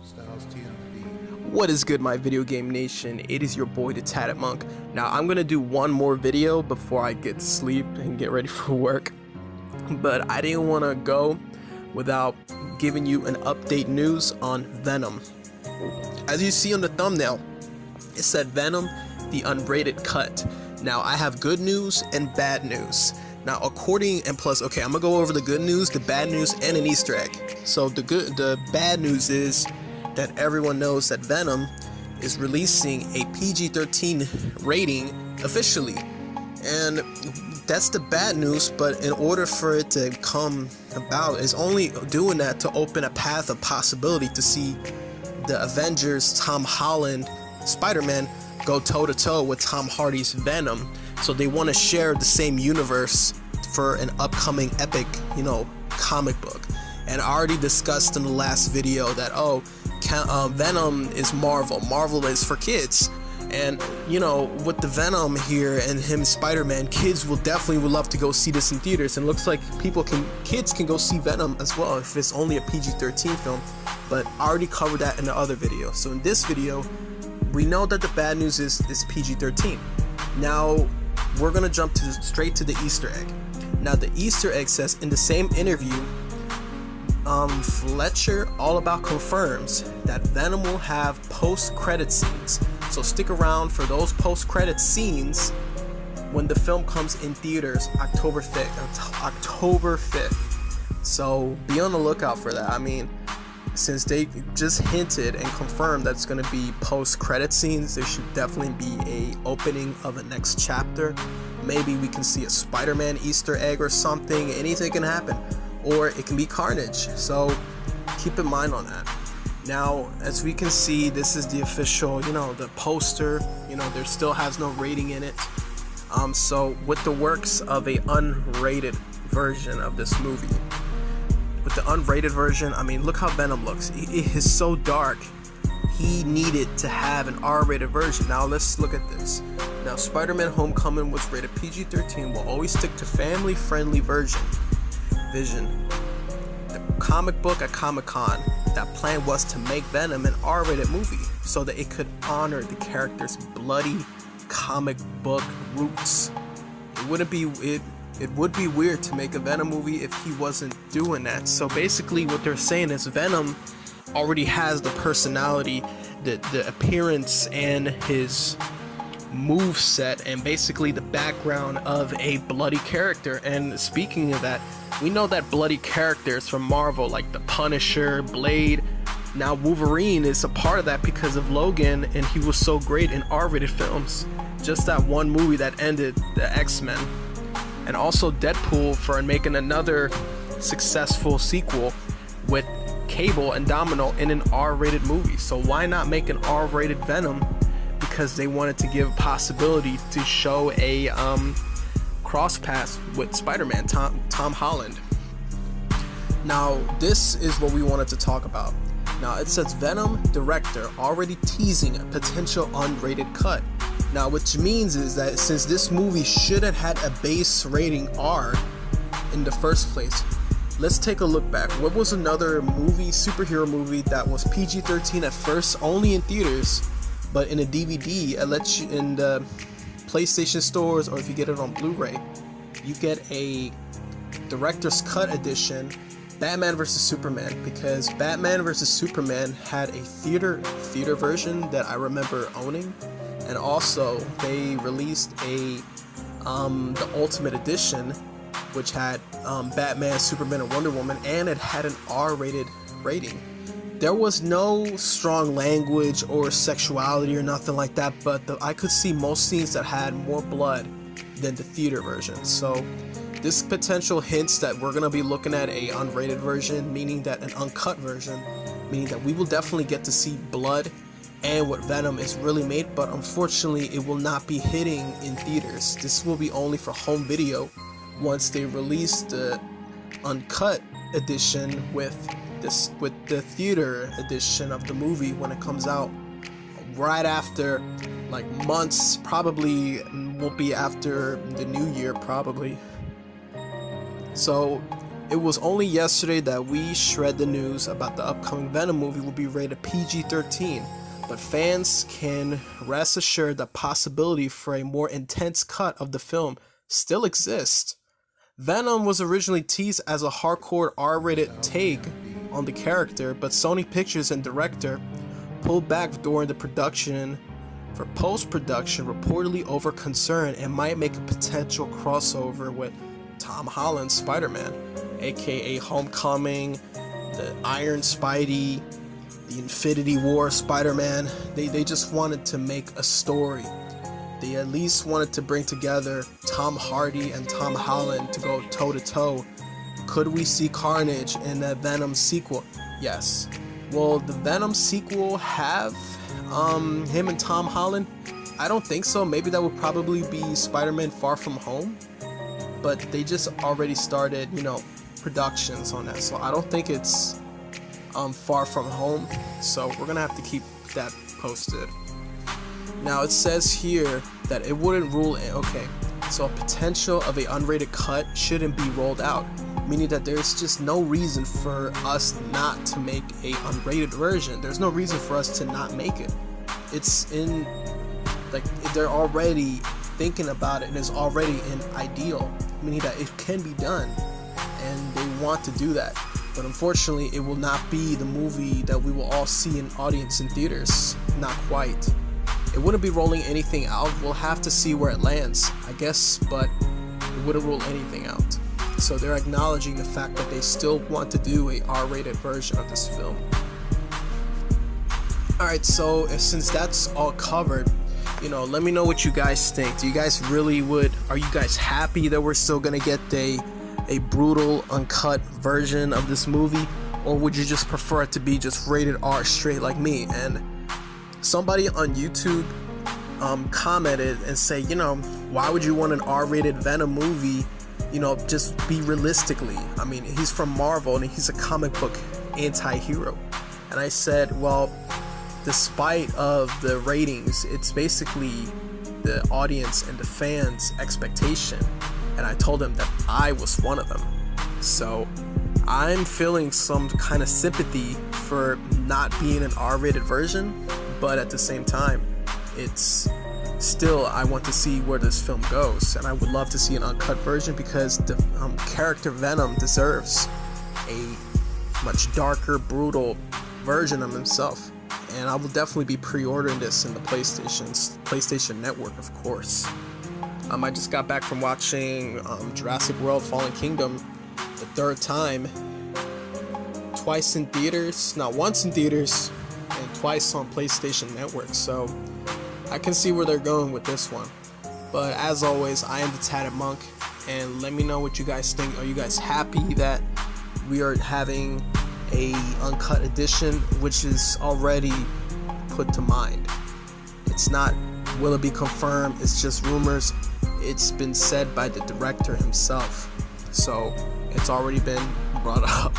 Styles TMB. What is good, my video game nation? It is your boy, the Tatted Monk. Now, I'm gonna do one more video before I get to sleep and get ready for work. But I didn't want to go without giving you an update news on Venom. As you see on the thumbnail, it said Venom, the unrated cut. Now, I have good news and bad news. Now, okay, I'm gonna go over the good news, the bad news, and an Easter egg. So the bad news is that everyone knows that Venom is releasing a PG-13 rating officially, and that's the bad news. But in order for it to come about, is only doing that to open a path of possibility to see the Avengers, Tom Holland, Spider-Man go toe-to-toe with Tom Hardy's Venom. So they want to share the same universe for an upcoming epic, comic book. And I already discussed in the last video that Venom is Marvel. Marvel is for kids. And with the Venom here and him Spider-Man, kids would love to go see this in theaters. And it looks like kids can go see Venom as well if it's only a PG-13 film. But I already covered that in the other video. So in this video, we know that the bad news is PG-13. Now we're gonna jump straight to the Easter egg. Now the Easter egg says, in the same interview, Fletcher All About confirms that Venom will have post-credit scenes. So stick around for those post-credit scenes when the film comes in theaters October 5th. So be on the lookout for that. I mean, since they just hinted and confirmed that it's going to be post-credit scenes, there should definitely be a opening of a next chapter. Maybe we can see a Spider-Man Easter egg or something. Anything can happen. Or it can be Carnage. So keep in mind on that. Now, as we can see, this is the official, the poster. There still has no rating in it. So with the works of a unrated version of this movie, with the unrated version, I mean, look how Venom looks. It is so dark. He needed to have an R-rated version. Now let's look at this. Now, Spider-Man Homecoming was rated PG-13. Will always stick to family-friendly vision. The comic book at Comic-Con, that plan was to make Venom an R-rated movie so that it could honor the character's bloody comic book roots. It would be weird to make a Venom movie if he wasn't doing that. So basically what they're saying is Venom already has the personality, the appearance, and his move set, and basically the background of a bloody character. And speaking of that, we know that bloody characters from Marvel, like the Punisher, Blade, now Wolverine is a part of that because of Logan, and he was so great in R-rated films. Just that one movie that ended the X-Men. And also Deadpool for making another successful sequel with Cable and Domino in an R-rated movie. So why not make an R-rated Venom? Because they wanted to give possibility to show a cross paths with Spider-Man, Tom Holland. Now this is what we wanted to talk about. Now it says Venom director already teasing a potential unrated cut. Now which means is that since this movie should have had a base rating R in the first place, let's take a look back. What was another movie, superhero movie, that was PG-13 at first, only in theaters, but in a DVD, it lets you in the PlayStation stores, or if you get it on Blu-ray, you get a director's cut edition, Batman vs Superman, because Batman vs Superman had a theater version that I remember owning, and also they released the Ultimate Edition, which had Batman, Superman, and Wonder Woman, and it had an R-rated rating. There was no strong language or sexuality or nothing like that, but I could see most scenes that had more blood than the theater version. So this potential hints that we're going to be looking at a unrated version, meaning that an uncut version, meaning that we will definitely get to see blood and what Venom is really made, but unfortunately it will not be hitting in theaters. This will be only for home video once they release the uncut edition with the theater edition of the movie when it comes out right after, like months, probably won't be after the new year probably. So It was only yesterday that we shred the news about the upcoming Venom movie will be rated PG-13, but fans can rest assured that possibility for a more intense cut of the film still exists. Venom was originally teased as a hardcore R-rated take on the character, but Sony Pictures and director pulled back during the production for post-production, reportedly over concern it might make a potential crossover with Tom Holland's Spider-Man, aka Homecoming, the Iron Spidey, the Infinity War Spider-Man. They just wanted to make a story. They at least wanted to bring together Tom Hardy and Tom Holland to go toe-to-toe. Could we see Carnage in a Venom sequel? Yes. Will the Venom sequel have him and Tom Holland? I don't think so. Maybe that would probably be Spider-Man Far From Home. But they just already started, productions on that. So I don't think it's Far From Home. So we're going to have to keep that posted. Now it says here that it wouldn't rule in. Okay, so a potential of a unrated cut shouldn't be rolled out, meaning that there's just no reason for us not to make a unrated version. There's no reason for us to not make it. It's in, they're already thinking about it and it's already an ideal, meaning that it can be done and they want to do that. But unfortunately, it will not be the movie that we will all see in audience in theaters. Not quite. It wouldn't be rolling anything out. We'll have to see where it lands, I guess, but it wouldn't rule anything out. So they're acknowledging the fact that they still want to do a R-rated version of this film. Alright, so since that's all covered, let me know what you guys think. Do you guys are you guys happy that we're still gonna get a brutal, uncut version of this movie? Or would you just prefer it to be just rated R straight like me? And somebody on YouTube commented and say, why would you want an R-rated Venom movie? Just be realistically. I mean, he's from Marvel and he's a comic book anti-hero. And I said, well, despite of the ratings, it's basically the audience and the fans' expectation. And I told him that I was one of them. So I'm feeling some kind of sympathy for not being an R-rated version, but at the same time, it's still, I want to see where this film goes, and I would love to see an uncut version because the character Venom deserves a much darker, brutal version of himself. And I will definitely be pre-ordering this in the PlayStation Network, of course. I just got back from watching Jurassic World Fallen Kingdom the third time, twice in theaters, not once in theaters, and twice on PlayStation Network, so I can see where they're going with this one. But as always, I am the Tatted Monk, and let me know what you guys think. Are you guys happy that we are having a uncut edition, which is already put to mind? It's not, will it be confirmed? It's just rumors. It's been said by the director himself, so it's already been brought up.